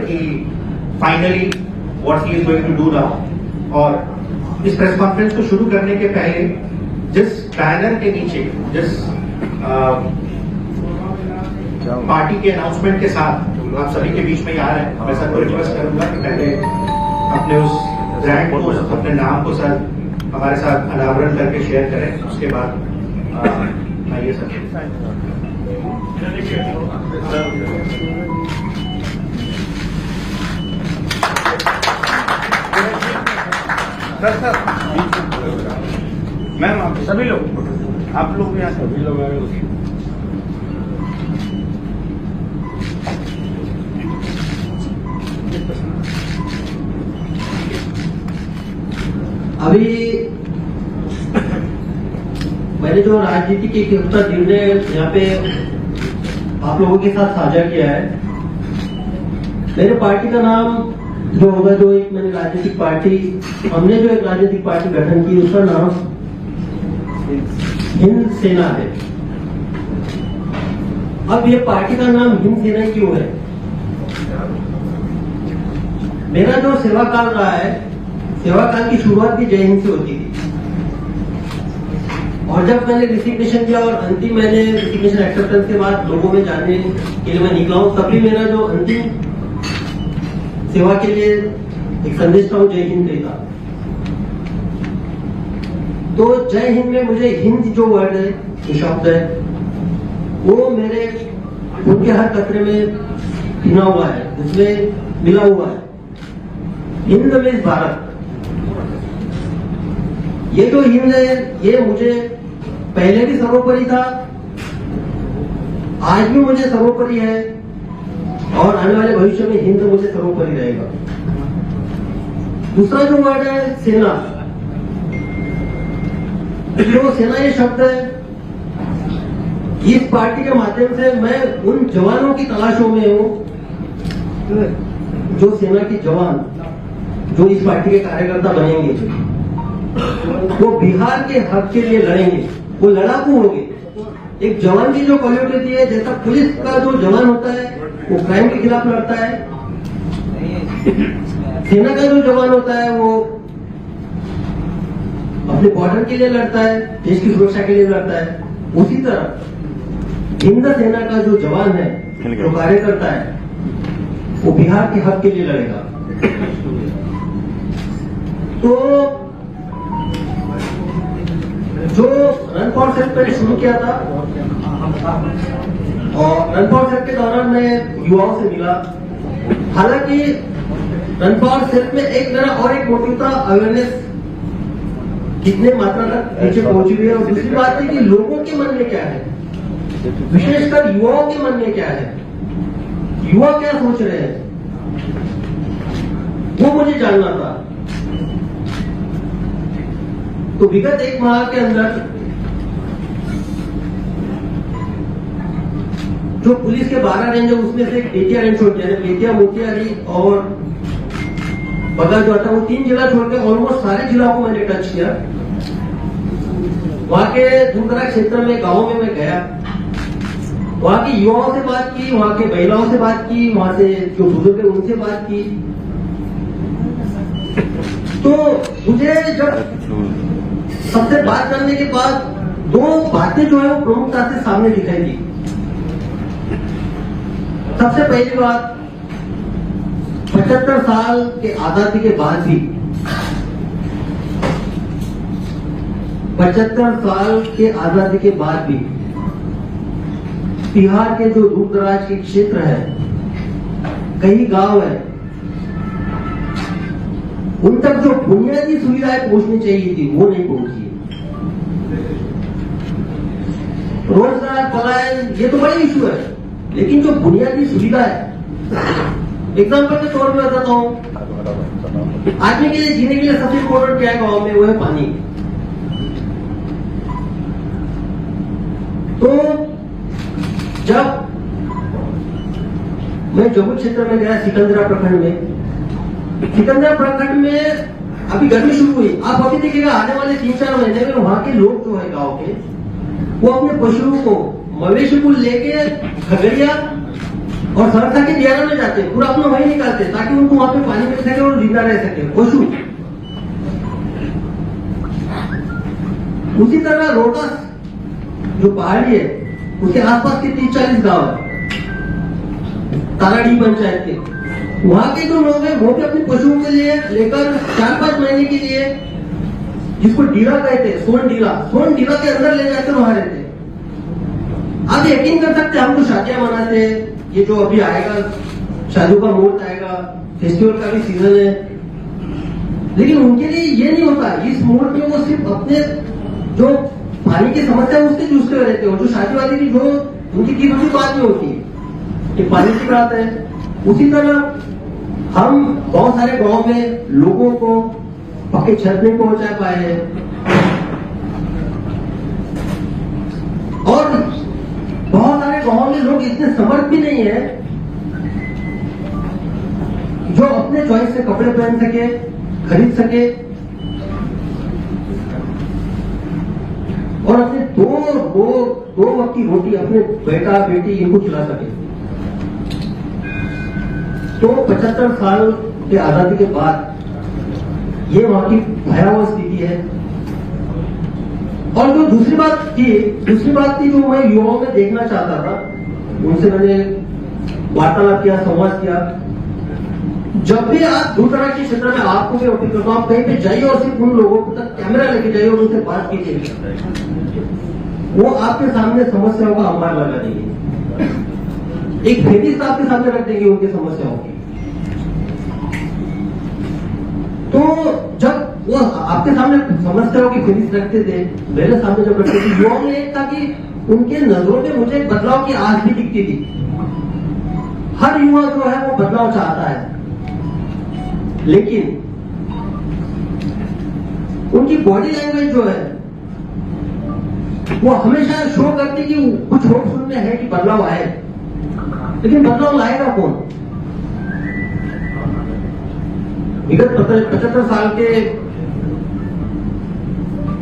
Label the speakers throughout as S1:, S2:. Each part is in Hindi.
S1: कि finally what he is going to do now. और इस प्रेस कॉन्फ्रेंस को शुरू करने के पहले जिस बैनर के नीचे जिस पार्टी के अनाउंसमेंट के साथ आप सभी के बीच में आ रहे हैं, मैं सबको रिक्वेस्ट करूंगा कि पहले अपने उस ब्रांड को, अपने नाम को सर हमारे साथ अनावरण करके शेयर करें। उसके बाद आइए सर।
S2: सर मैम आप सभी लोग, आप लोग यहाँ सभी लोग आए।
S3: अभी मैंने जो राजनीति के एक निर्णय यहाँ पे आप लोगों के साथ साझा किया है, मेरे पार्टी का नाम जो होगा, जो एक मैंने राजनीतिक पार्टी, हमने जो एक राजनीतिक पार्टी गठन की, उसका नाम हिंद सेना है। अब ये पार्टी का नाम हिंद सेना क्यों है? मेरा जो सेवा काल रहा है, सेवा काल की शुरुआत भी जय हिंद से होती थी। और जब मैंने रिसिग्नेशन किया और अंतिम मैंने रिसिग्नेशन एक्सेप्टेंस के बाद लोगों में जाने के लिए मैं निकला हूं, तब भी मेरा जो अंतिम सेवा के लिए एक संदेश था वो जय हिंद का था। तो जय हिंद में मुझे हिंद जो वर्ड है, जो शब्द है, वो मेरे उनके हर कतरे में पिना हुआ है, जिसमें मिला हुआ है। हिंद मीन्स भारत। ये जो हिंद है, ये मुझे पहले भी सर्वोपरि था, आज भी मुझे सर्वोपरि है, और आने वाले भविष्य में हिंद मुझे सर्वोपरि रहेगा। दूसरा जो वर्ड है सेना, जो सेना ये शब्द है, इस पार्टी के माध्यम से मैं उन जवानों की तलाशों में हूं, जो सेना के जवान जो इस पार्टी के कार्यकर्ता बनेंगे, वो बिहार के हक के लिए लड़ेंगे, वो लड़ाकू होंगे। एक जवान की जो क्वालिटी होती है, जैसा पुलिस का जो जवान होता है वो क्राइम के खिलाफ लड़ता है, सेना का जो जवान होता है वो अपने बॉर्डर के लिए लड़ता है, देश की सुरक्षा के लिए लड़ता है। उसी तरह हिंद सेना का जो जवान है, जो कार्यकर्ता है, वो बिहार के हक के लिए लड़ेगा। तो जो रन फॉर सेल्फ मैंने शुरू किया था, और रन फॉर सेल्फ के दौरान मैं युवाओं से मिला। हालांकि रन फॉर सेल्फ में एक मेरा और एक मोटिव था, अवेयरनेस कितने मात्रा तक नीचे पहुंची हुई है, और दूसरी बात है कि लोगों के मन में क्या है, विशेषकर युवाओं के मन में क्या है, युवा क्या सोच रहे हैं, वो मुझे जानना था। तो विगत एक माह के अंदर जो पुलिस के 12 रेंज है, उसमें से बेतिया रेंज छोड़ दिया, बेतिया, मोतिहारी और बगल जो आता है, वो 3 जिला छोड़ के ऑलमोस्ट सारे जिलों को मैंने टच किया। वहां के दूर-दराज क्षेत्र में, गांवों में मैं गया, वहां के युवाओं से बात की, वहां के महिलाओं से बात की, वहां से जो बुजुर्ग है उनसे बात की। तो मुझे जब सबसे बात करने के बाद 2 बातें जो है वो प्रमुखता से सामने दिखाई दी। सबसे पहली बात, 75 साल के आजादी के बाद भी, 75 साल के आजादी के बाद भी बिहार के जो दूर दराज के क्षेत्र है, कई गांव है, उन तक जो बुनियादी सुविधाएं पहुंचनी चाहिए थी वो नहीं पहुंची। रोजगार, पलायन, ये तो बड़ी इशू है, लेकिन जो बुनियादी सुविधा है, एग्जाम्पल के तौर पर बताता हूं, आदमी के लिए जीने के लिए सबसे इम्पोर्टेंट क्या है गांव में, वो है पानी। तो जब मैं जम्मू क्षेत्र में गया, सिकंदरा प्रखंड में, सिकंदरा प्रखंड में अभी गर्मी शुरू हुई, आप अभी देखिएगा आने वाले 3-4 महीने में वहां के लोग जो है गांव के, वो अपने पशुओं को, मवेशी को लेके खगड़िया और सरसा के दियारा में जाते हैं, पूरा अपना वही निकालते हैं ताकि उनको वहां पे पानी मिल सके और जिंदा रह सके पशु। उसी तरह रोहतास जो पहाड़ी है उसके आसपास के 30-40 गांव है ताराडी पंचायत के, वहां के जो लोग हैं वो भी अपने पशुओं के लिए लेकर 4-5 महीने के लिए, जिसको डीला कहते हैं, सोन डीला के अंदर ले जाकर वहां रहते हैं। आप यकीन कर सकते हैं, हम तो शादियां मनाते हैं, ये जो अभी आएगा शादियों का मुहूर्त आएगा, फेस्टिवल का भी सीजन है, लेकिन उनके लिए ये नहीं होता। इस मुहूर्त में वो सिर्फ अपने जो पानी की समस्या है उससे जूझते हुए रहते हो। जो शादी वादी की जो उनकी कीमती बात नहीं होती कि पानी की बात है। उसी तरह हम बहुत सारे गांव में लोगों को पक्के छत नहीं पहुंचा पाए हैं और बहुत सारे गांव में लोग इतने समर्थ भी नहीं है जो अपने चॉइस से कपड़े पहन सके, खरीद सके और अपने दो वक्त की रोटी अपने बेटा बेटी इनको खिला सके। तो 75 साल के आजादी के बाद ये वहां की भयावह स्थिति है। और जो दूसरी बात थी जो मैं युवाओं में देखना चाहता था, उनसे मैंने वार्तालाप किया, संवाद किया। जब भी आप दूर दराज के क्षेत्र में आपको भी अपील करता हूं, आप कहीं पे जाइए और सिर्फ उन लोगों तक कैमरा लेके जाइए और उनसे बात कीजिए, वो आपके सामने समस्याओं का अंबार लगा देंगे, एक फेटिस्ट आपके सामने रख देंगे उनकी समस्याओं की। तो जब वो आपके सामने समस्याओं की फेटिस्ट रखते थे, मेरे सामने जब रखते थे, युवाओं में एक था कि उनके नजरों में मुझे एक बदलाव की आस भी दिखती थी। हर युवा जो है वो बदलाव चाहता है, लेकिन उनकी बॉडी लैंग्वेज जो है वो हमेशा शो करती कि कुछ होप सुनने है कि बदलाव आए, लेकिन बदलाव लाएगा कौन? विगत 75 साल के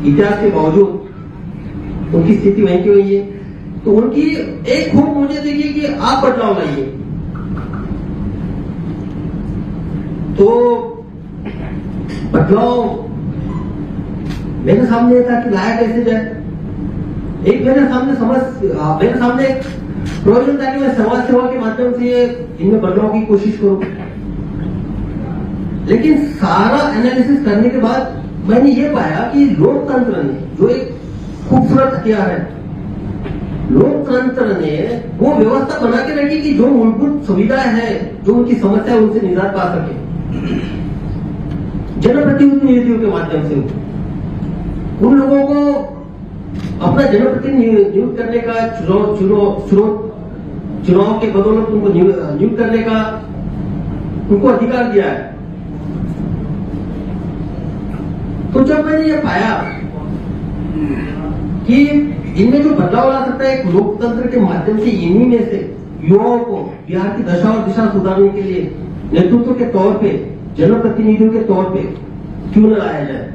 S3: इतिहास के बावजूद उनकी स्थिति वहीं की वही है। तो उनकी एक खूब मुझे देखिए कि आप बदलाव लाइए। तो बदलाव मेरे सामने था कि लाया कैसे जाए। एक मेरे सामने एक प्रयोजन था कि मैं समाज सेवा के माध्यम से इनमें बदलाव की कोशिश करूं। लेकिन सारा एनालिसिस करने के बाद मैंने ये पाया कि लोकतंत्र ने, जो एक खूबसूरत हथियार है, लोकतंत्र ने वो व्यवस्था बना के रखी कि जो मूलभूत सुविधाएं हैं, जो उनकी समस्या है, उनसे निजात पा सके जनप्रतिनिधियों के माध्यम से। उन लोगों को अपना जनप्रतिनिधि नियुक्त करने का, चुनाव के बदौलत उनको नियुक्त करने का उनको अधिकार दिया है। तो जब मैंने ये पाया कि इनमें जो बदलाव ला सकता है एक लोकतंत्र के माध्यम से, इन्हीं में से युवाओं को बिहार की दशा और दिशा सुधारने के लिए नेतृत्व के तौर पे, जनप्रतिनिधियों के तौर पे क्यों न लाया जाए,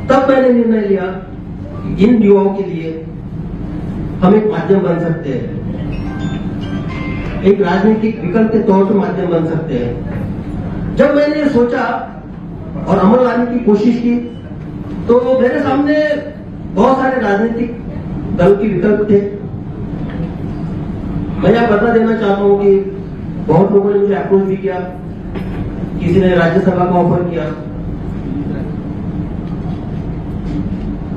S3: तब मैंने निर्णय लिया इन युवाओं के लिए हम एक माध्यम बन सकते हैं, एक राजनीतिक विकल्प के तौर पर माध्यम बन सकते हैं। जब मैंने ये सोचा और अमल लाने की कोशिश की, तो मेरे सामने बहुत सारे राजनीतिक दल के विकल्प थे। मैं यह बता देना चाहता हूं कि बहुत लोगों ने मुझे अप्रोच भी किया, किसी ने राज्यसभा का ऑफर किया,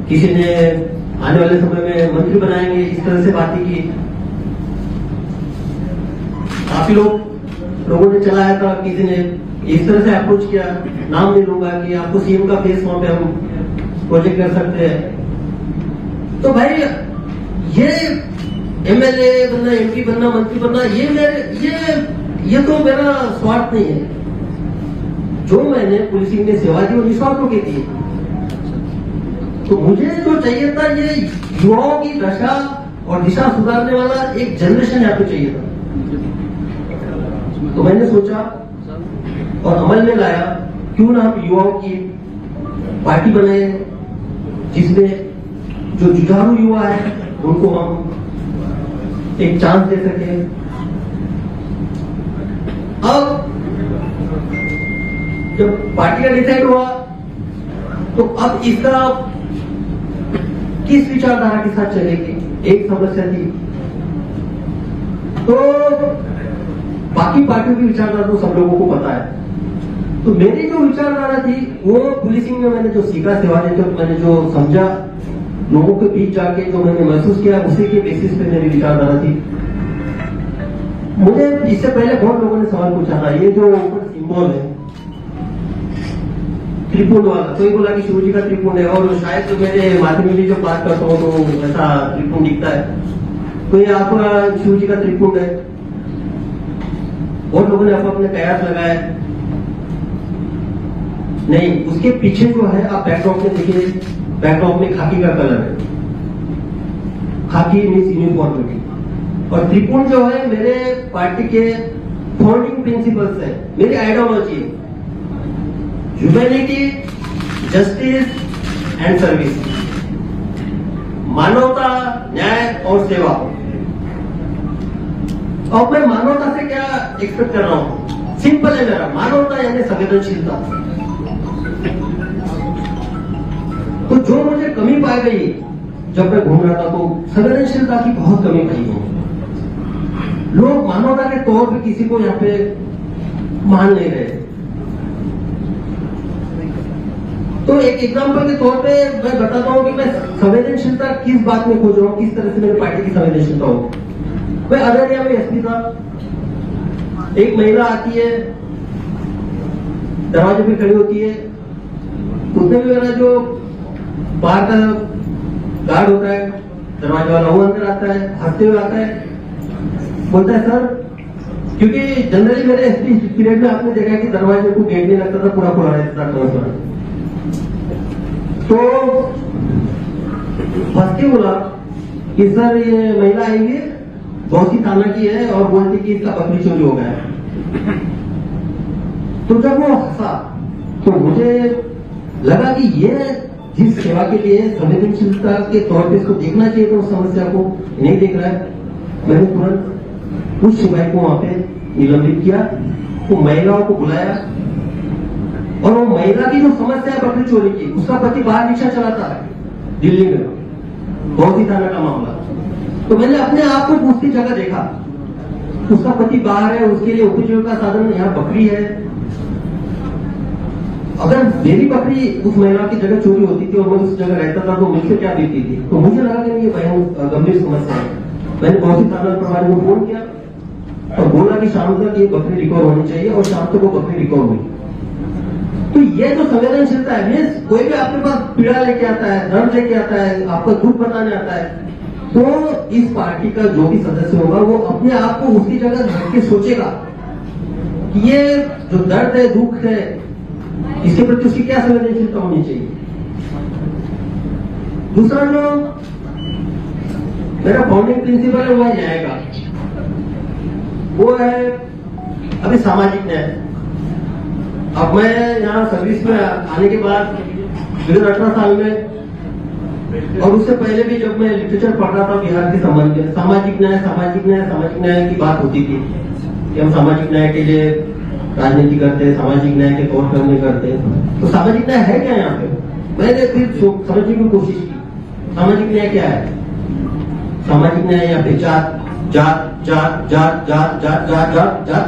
S3: किसी ने आने वाले समय में मंत्री बनाएंगे इस तरह से बातें की। काफी लोगों ने चलाया था, किसी ने इस तरह से अप्रोच किया, नाम नहीं लूंगा, कि आपको सीएम का फेस वहां पे हम प्रोजेक्ट कर सकते हैं। तो भाई ये एमएलए बनना, एमपी बनना, मंत्री बनना, ये तो मेरा स्वार्थ नहीं है। जो मैंने पुलिसिंग में सेवा दी वो निस्वार्थ होकर दी। तो मुझे जो चाहिए था, ये युवाओं की दशा और दिशा सुधारने वाला एक जनरेशन यहाँ पे चाहिए था। तो मैंने सोचा और अमल में लाया, क्यों ना हम युवाओं की पार्टी बनाए, जिसमें जो जुझारू युवा है उनको हम एक चांस दे सके। अब जब पार्टी का डिसाइड हुआ तो अब इसका किस विचारधारा के साथ चलेगी, एक समस्या थी। तो बाकी पार्टियों की विचारधारा तो सब लोगों को पता है। तो मेरी जो विचारधारा थी वो पुलिसिंग में मैंने जो सीखा, सेवा देते वक्त मैंने जो समझा, लोगों के बीच जाके जो मैंने महसूस किया, उसी के बेसिस पे मेरी विचारधारा थी। मुझे इससे पहले बहुत लोगों ने सवाल पूछा था, ये जो ऊपर सिंबल है त्रिपुंड वाला, तो ये बोला कि शिव जी का त्रिपुंड है, और शायद तो मेरे माथे में भी जो बात करता हूँ तो ऐसा त्रिपुंड दिखता है, तो ये आपका शिव जी का त्रिपुंड है। बहुत लोगों ने अपने कयास लगाए, नहीं, उसके पीछे जो है आप बैकड्रॉप में देखिए, बैकड्रॉप में खाकी का कलर है, खाकी मीन्स यूनिफॉर्मिटी, और त्रिपुंड जो है मेरे पार्टी के फाउंडिंग प्रिंसिपल्स है, मेरी ideology, humanity, justice and service, मानवता, न्याय और सेवा। अब मैं मानवता से क्या एक्सपेक्ट कर रहा हूं, सिंपल है मेरा, मानवता यानी संवेदनशीलता। तो जो मुझे कमी पाई गई जब मैं घूम रहा था, तो संवेदनशीलता की बहुत कमी पाई है। लोग मानवता के तौर पे किसी को यहाँ पे मान नहीं रहे। तो एक एग्जांपल के तौर पे मैं बताता हूँ कि मैं संवेदनशीलता किस बात में खोज रहा हूँ, किस तरह से मेरी पार्टी की संवेदनशीलता हो। मैं अररिया में एसपी था, एक महिला आती है, दरवाजे पे खड़ी होती है, उसने भी मेरा जो बाहर का गार्ड होता है, दरवाजे वाला, वो अंदर आता है, हंसते हुए आता है, बोलता है सर, क्योंकि जनरली मेरे एसपी पीरियड में आपने देखा कि दरवाजे को गेट नहीं लगता था, पूरा खुला रहता था। तो हंस के बोला कि सर ये महिला आई है, बहुत ही ताना की है और बोलती कि इसका बकरी चोरी हो गया है। तो जब वो हंसा तो मुझे लगा कि ये जिस सेवा के लिए संवेदनशीलता के तौर पे इसको देखना चाहिए तो उस समस्या को नहीं देख रहा है। मैंने तुरंत उस सिपाही को वहां पे निलंबित किया, वो महिलाओं को बुलाया, और वो महिला की जो समस्या है बकरी चोरी की, उसका पति बाहर रिक्शा चलाता है दिल्ली में, बहुत ही थाना का मामला। तो मैंने अपने आप को पूछती जगह देखा, उसका पति बाहर है, उसके लिए उपजीविका का साधन यहाँ बकरी है। अगर मेरी बकरी उस महिला की जगह चोरी होती थी और मैं उस जगह रहता था तो मुझसे क्या बीती थी। तो मुझे लगा कि ये भयानक गंभीर समस्या है। मैंने बहुत ही थाना प्रभारी को फोन किया और बोला कि शाम तक ये बकरी रिकवर होनी चाहिए, और शाम तक वो बकरी रिकवर हुई। तो ये जो संवेदनशीलता है, मीन्स कोई भी आपके पास पीड़ा लेके आता है, दर्द लेके आता है, आपका दुख बताने आता है, तो इस पार्टी का जो भी सदस्य होगा वो अपने आप को उसकी जगह रख के सोचेगा कि ये जो दर्द है, दुख है, इसके प्रति उसकी क्या संवेदनशीलता होनी चाहिए। दूसरा जो मेरा फाउंडिंग प्रिंसिपल है वो है न्याय का, वो है अभी सामाजिक न्याय। अब मैं यहाँ सर्विस में आने के बाद 2018 साल में, और उससे पहले भी जब मैं लिटरेचर पढ़ रहा था बिहार के संबंध में, सामाजिक न्याय की बात होती थी कि हम सामाजिक न्याय के लिए राजनीति करते हैं, सामाजिक न्याय के तौर पर नहीं करते। तो सामाजिक न्याय है क्या यहाँ पे? मैंने फिर समझने की कोशिश की, सामाजिक न्याय क्या है। सामाजिक न्याय यहाँ पे जात जात जात जात जात जात जात जात जात,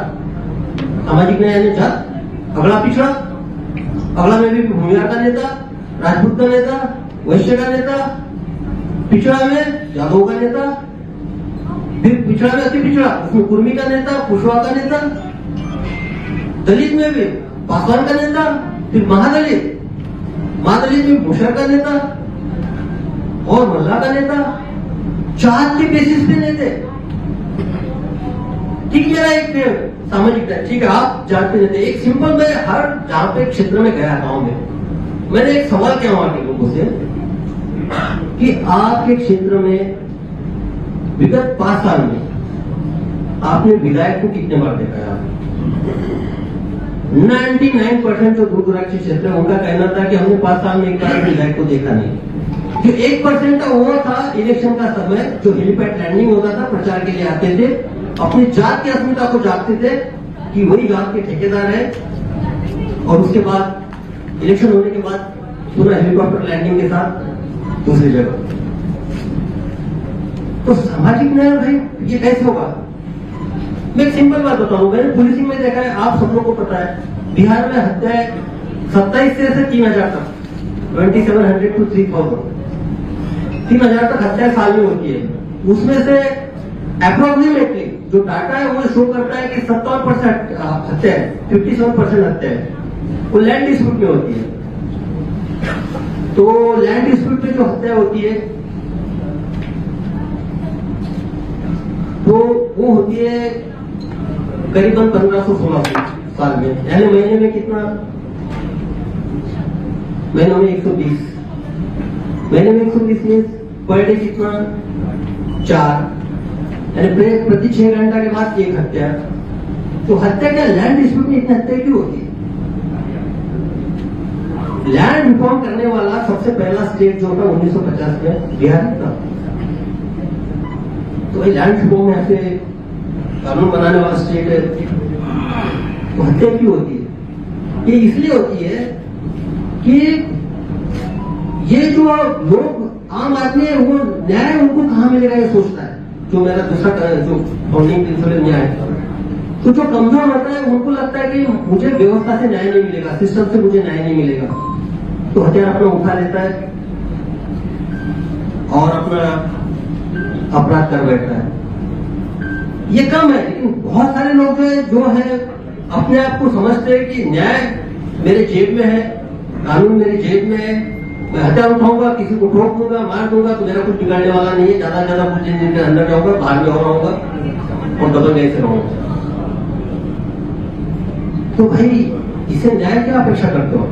S3: सामाजिक न्याय यानी जात, अगला पिछड़ा, अगला में भी भूमिहार का नेता, राजपूत का नेता, वैश्य का नेता, पिछड़ा में यादव का नेता, फिर पिछड़ा में अति पिछड़ा, उसमें कुर्मी का नेता, कुशवाहा का नेता, दलित में भी पासवान का नेता, फिर महादलित में मुशर का नेता और मल्ला का नेता, जात के बेसिस पे नेते। ठीक, मेरा एक सामाजिक न्याय, ठीक है, आप जात पे नेते। एक सिंपल, मैं हर जहां पे क्षेत्र में गया गांव में, मैंने एक सवाल किया वहां के लोगों से कि आपके क्षेत्र में विगत 5 साल में आपने विधायक को कितने बार देखा है? 99% जो दूर दराज के क्षेत्र है उनका कहना था कि हमने 5 साल में एक बार विधायक को देखा नहीं। जो 1% का वो था इलेक्शन का समय, जो हेलीपैड लैंडिंग होता था, प्रचार के लिए आते थे, अपनी जात की अस्मिता को जागते थे कि वही जात के ठेकेदार है, और उसके बाद इलेक्शन होने के बाद पूरा हेलीकॉप्टर लैंडिंग के साथ दूसरी जगह। तो सामाजिक न्याय भाई ये कैसे होगा? मैं एक सिंपल बात बताऊं, मैंने पुलिसिंग में देखा है, आप सब लोग को पता है, बिहार में हत्याएं 27 से 3000 तक, 2700 to 3000, 3000 तक हत्याएं साल में होती है। उसमें से अप्रोक्सीमेटली जो डाटा है वो शो करता है कि 57% हत्या है, 57% हत्या है वो लैंड डिस्प्यूट में होती है। तो लैंड डिस्प्यूट में जो हत्या होती है तो वो होती है करीबन 1500-1600 साल में, यानी महीने में कितना? महीनों में 120, महीने में 120 मीन्स पर डे कितना? 4, यानी प्रति 6 घंटा के बाद एक हत्या। तो हत्या क्या लैंड डिस्प्यूट में इतनी हत्या क्यों होती है? लैंड रिफॉर्म करने वाला सबसे पहला स्टेट जो था 1950 में बिहार था। तो भाई लैंड रिफॉर्म में ऐसे कानून बनाने वाला स्टेट है, तो हत्या क्यों होती है? ये इसलिए होती है कि ये जो लोग आम आदमी है वो न्याय उनको कहां मिलेगा ये सोचता है। जो मेरा दूसरा जो फाउंडिंग प्रिंसिपल न्याय, तो जो कमजोर होता है उनको लगता है कि मुझे व्यवस्था से न्याय नहीं मिलेगा, सिस्टम से मुझे न्याय नहीं मिलेगा, तो हथियार अपना उठा लेता है और अपना अपराध कर बैठता है। ये कम है, लेकिन बहुत सारे लोग जो है अपने आप को समझते हैं कि न्याय मेरे जेब में है, कानून मेरी जेब में है, मैं हथियार उठाऊंगा, किसी को ठोक दूंगा, मार दूंगा तो मेरा कुछ बिगाड़ने वाला नहीं है, ज्यादा से ज्यादा कुछ दिन के अंदर जाऊंगा, बाहर में और रहूंगा और दबंग ऐसे रहूंगा। तो भाई इसे न्याय क्या अपेक्षा करते हो?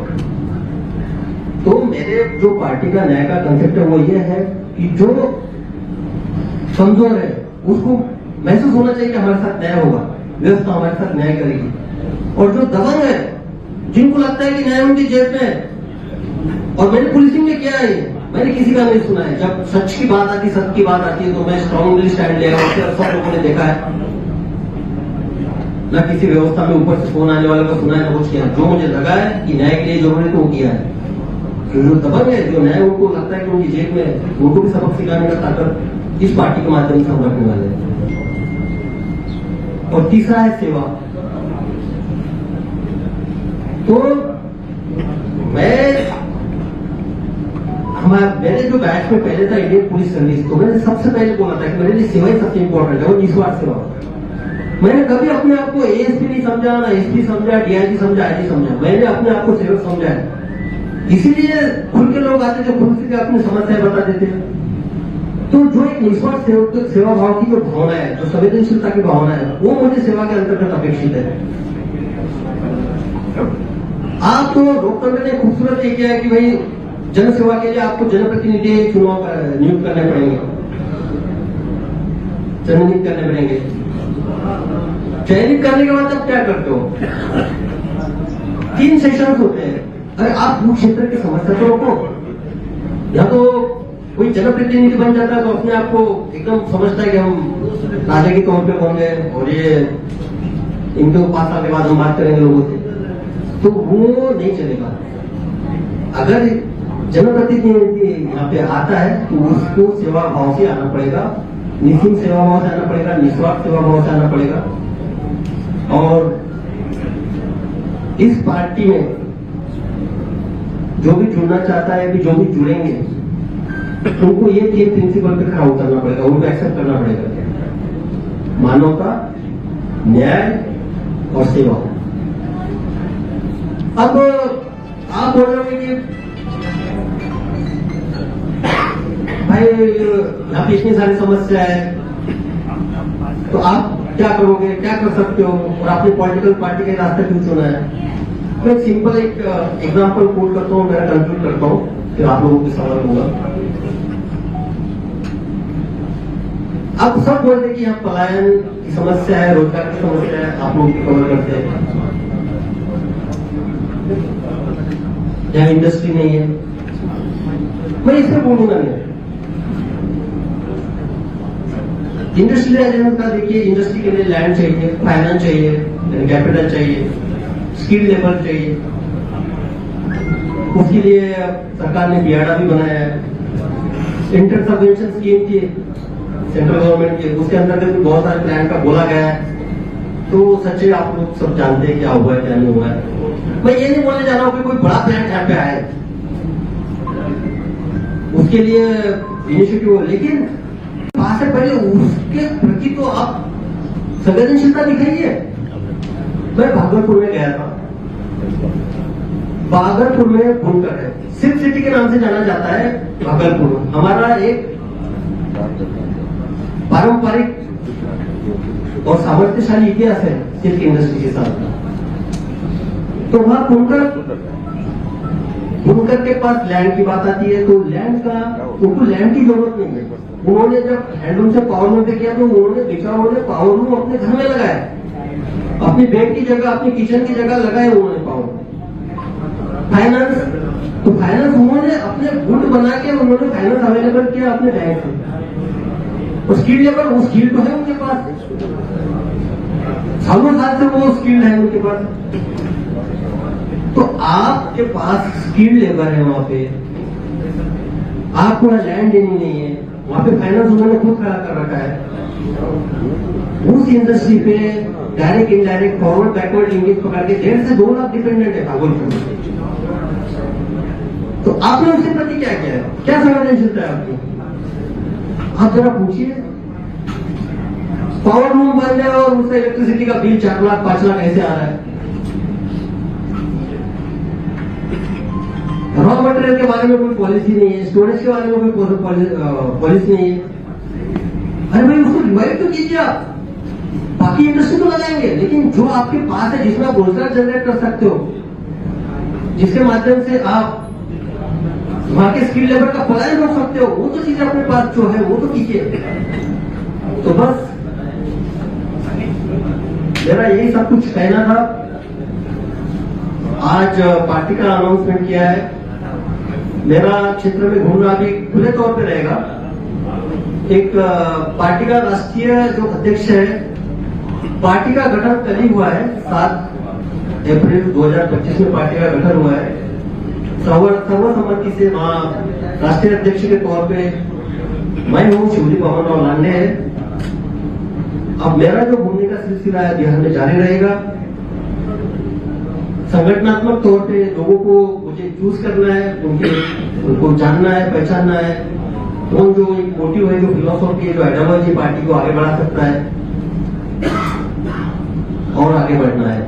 S3: तो मेरे जो पार्टी का न्याय का कंसेप्ट है वो ये है कि जो कमजोर है उसको महसूस होना चाहिए कि हमारे साथ न्याय होगा, व्यवस्था हमारे साथ न्याय करेगी, और जो दबंग है जिनको लगता है कि न्याय उनकी जेब में है, और मैंने पुलिसिंग में किया है, मैंने किसी का नहीं सुना है, जब सच की बात आती, सत्य की बात आती है तो मैं स्ट्रांगली स्टैंड ले रहा हूं। सब लोगों ने देखा है, ना किसी व्यवस्था में ऊपर से फोन आने वाले को सुना है, ना कुछ किया। जो मुझे लगा है कि न्याय के लिए जरूरी तो वो किया है। जो दबंग है, जो न्याय उनको लगता है कि उनकी जेब में, उनको भी सबक सिखाने का ताकत इस पार्टी के माध्यम से हम रखने वाले हैं। और तीसरा है सेवा। तो मेरे जो बैच में पहले था इंडियन पुलिस सर्विस, तो मैंने सबसे पहले बोला था कि मेरे लिए सेवा ही सबसे इंपॉर्टेंट है, वो निस्वार्थ सेवा। मैंने कभी अपने आप को एएसपी नहीं समझा, ना एसपी समझा, डीआईजी समझा, आईजी समझा, मैंने अपने आप को सेवक समझा है। इसीलिए खुल के लोग आते जो खुल के अपनी समस्याएं बता देते हैं। तो जो एक निस्वार्थ सेवा भाव की जो भावना है, जो संवेदनशीलता की भावना है, वो मुझे सेवा के अंतर्गत अपेक्षित है। आप तो लोकतंत्र ने खूबसूरत ये किया है कि भाई जन सेवा के लिए आपको जनप्रतिनिधि चुनाव नियुक्त करने पड़ेंगे, चयनित करने पड़ेंगे। चयनित करने के बाद आप क्या करते हो? 3 सेशन होते हैं। अरे आप भू क्षेत्र की समस्या तो रोको, या तो कोई जनप्रतिनिधि बन जाता है तो अपने आप को एकदम समझता है कि हम राजा के तौर पे होंगे और ये इनके 5 साल के बाद हम बात करेंगे लोगों से, तो वो नहीं चलेगा। अगर जनप्रतिनिधि यहाँ पे आता है तो उसको सेवा भाव से आना पड़ेगा, निःस्वार्थ सेवा भाव से आना पड़ेगा, निस्वार्थ सेवा भाव से आना पड़ेगा। और इस पार्टी में जो भी जुड़ना चाहता है, भी जो भी जुड़ेंगे, उनको ये 3 प्रिंसिपल पे खड़ा उतरना पड़ेगा, उनको एक्सेप्ट करना पड़ेगा: मानवता, न्याय और सेवा। अब आप बोल रहे हो कि भाई यहाँ पे इतनी सारी समस्या है, तो आप क्या करोगे, क्या कर सकते हो, और आपने पॉलिटिकल पार्टी का रास्ता क्यों चुना है? मैं एक सिंपल एग्जांपल कोट करता हूँ, मेरा कंक्लूड करता हूँ, फिर आप लोगों को सवाल होगा। आप सब बोलते हैं कि यहाँ पलायन की समस्या है, रोजगार की समस्या है, आप लोग कवर करते हैं, यहाँ इंडस्ट्री नहीं है। मैं इससे बोलूंगा नहीं। इंडस्ट्रियलाइजेशन का देखिए, इंडस्ट्री के लिए लैंड चाहिए, फाइनेंस चाहिए, कैपिटल चाहिए, स्किल लेबर चाहिए। उसके लिए सरकार ने बीआरडा भी बनाया है, इंटर सबवेंशन स्कीम की सेंट्रल गवर्नमेंट की, उसके अंदर भी बहुत सारे प्लान का बोला गया है। तो सच्चे आप लोग सब जानते हैं क्या हुआ है क्या नहीं हुआ है। मैं ये नहीं बोलने जा रहा हूँ कि कोई बड़ा प्लान यहाँ पे आए, उसके लिए इनिशिएटिव हो, लेकिन पास से पहले उसके प्रति तो आप संवेदनशीलता दिखाइए। मैं भागलपुर में गया था, भागलपुर में बुनकर है, सिल्क सिटी के नाम से जाना जाता है भागलपुर। हमारा एक पारंपरिक और सामर्थ्यशाली इतिहास है सिल्क इंडस्ट्री के साथ। तो वहां बुनकर के पास लैंड की बात आती है, तो लैंड का उनको लैंड की जरूरत नहीं है। उन्होंने जब हैंडलूम से पावर लूम पे किया तो उन्होंने बेचारों पावर लूम अपने घर में लगाया, अपनी बेड की जगह, अपनी किचन की जगह लगाए उन्होंने पावर। फाइनेंस, तो फाइनेंस उन्होंने अपने गुट बना के उन्होंने फाइनेंस अवेलेबल किया अपने बैंक से। और स्किल लेबर, वो स्किल तो है उनके पास, सालों साल से वो स्किल है उनके पास। तो आपके पास स्किल लेबर है वहां पे, आपको लैंड देनी नहीं है, वहां पे फाइनेंस उन्होंने खुद खड़ा कर रखा है। उस इंडस्ट्री पे direct indirect forward backward linkage पकड़ के 1.5 से 2 लाख डिपेंडेंट है भागलपुर में। तो आपने उसके प्रति क्या किया है, क्या संवेदनशीलता है आपकी? आप जरा पूछिए, पावर लूम बंद है और उससे इलेक्ट्रिसिटी का बिल 4 लाख 5 लाख ऐसे आ रहा है। रॉ मटेरियल के बारे में कोई पॉलिसी नहीं है, स्टोरेज के बारे में कोई पॉलिसी नहीं है। अरे भाई उसको रिवाइव तो कीजिए आप, बाकी इंडस्ट्री तो लगाएंगे, लेकिन जो आपके पास है जिसमें आप रोजगार जनरेट कर सकते हो, जिसके माध्यम से आप वहां के स्किल लेबर का पलायन रोक सकते हो, वो तो चीजें अपने पास जो है वो तो कीजिए। तो बस मेरा यही सब कुछ कहना था। आज पार्टी का अनाउंसमेंट किया है, मेरा क्षेत्र में घूमना अभी खुले तौर पे रहेगा। एक पार्टी का राष्ट्रीय जो अध्यक्ष है, पार्टी का गठन कल ही हुआ है, 7 अप्रैल 2025 में पार्टी का गठन हुआ है। सर्वसम्मति से वहां राष्ट्रीय अध्यक्ष के तौर पे मैं हूँ, शिवजी पवन राव लांडे है। अब मेरा जो घूमने का सिलसिला है बिहार में जारी रहेगा। संगठनात्मक तौर पे लोगों को मुझे चूज करना है, उनको जानना है, पहचानना है, कौन जो मोटिव है, जो फिलोसॉफी है, जो आइडियोलॉजी पार्टी को आगे बढ़ा सकता है और आगे बढ़ना है।